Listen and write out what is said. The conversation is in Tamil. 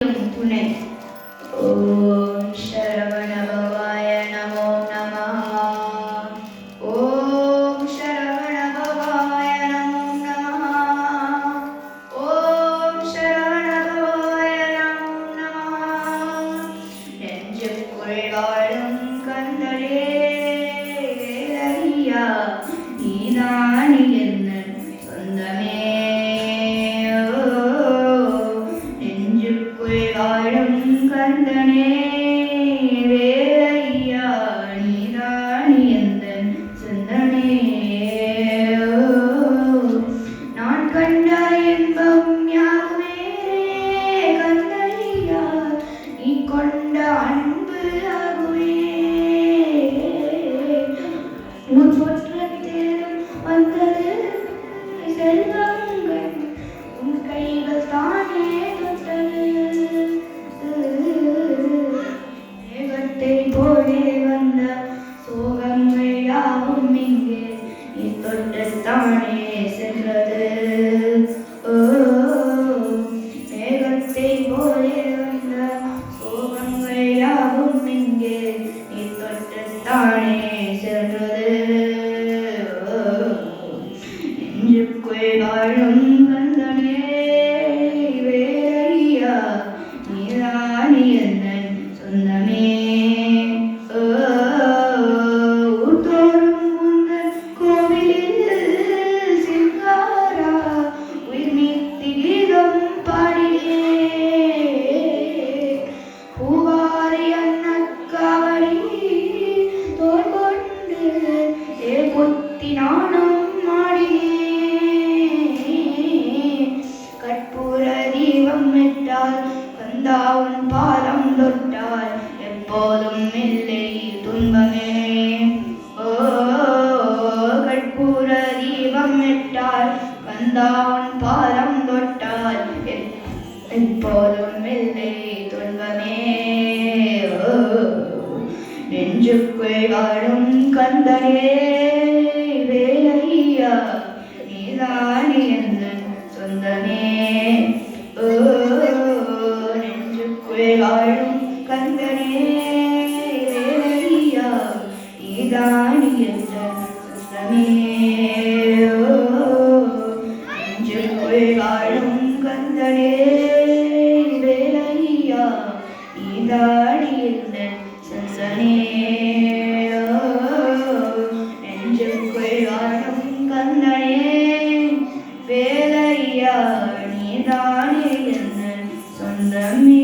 துணை. ஓம் சரவண பவாய நமோ நமः. ஓம் சரவண பவாய நமோ நமः. ஓம் சரவண பவாய நமோ நமः. நெஞ்சுக்குள் வாழும் கந்தரே ஐயா, நீதானி என்ன சொந்தமே. வாழும் கந்தனே வேலையா, நீதானி எந்தன் சொந்தமே. நான் கண்ட இன்பம் யாவுமே கந்தனையா, நீ கொண்ட அன்பு ஆகுமே. உன் சொற்றத்தில் வந்தது செல்வங்கள், உன் கைகள் தானே தொட்டது. போலே வந்த சோகங்கள் யாவும் இங்கே நீ தொட்டத்தானே சென்றது. மேகத்தை போலே வந்த சோகங்கள் யாவும் இங்கே நீ தொட்டத்தானே சென்றது. நெஞ்சுக்குள் வாழும் கந்தனே வேலையா, நீதானி எந்தன் சொந்தமே. கற்பூர தீபம் விட்டால் கந்தாவுன் பாதம் தொட்டால் எப்போதும் இல்லை துன்பமே. ஓ கற்பூர தீபம் விட்டால் கந்தாவுன் பாதம் தொட்டால் எப்போதும் இல்லை துன்பமே. நெஞ்சுக்குள் வாழும் கந்தனே வேலையா, நீதானி எந்தன் சொந்தமே. நெஞ்சுக்குள் வாழும் கந்தனே வேலையா, நீதானி எந்தன் சொந்தமே. நெஞ்சுக்குள் வாழும் கந்தனே வேலையா, நீதானி எந்தன் சொந்தமே. நெஞ்சுக்குள் வாழும் கந்தனே வேலையா, நீதானே எந்தன் சொந்தமே.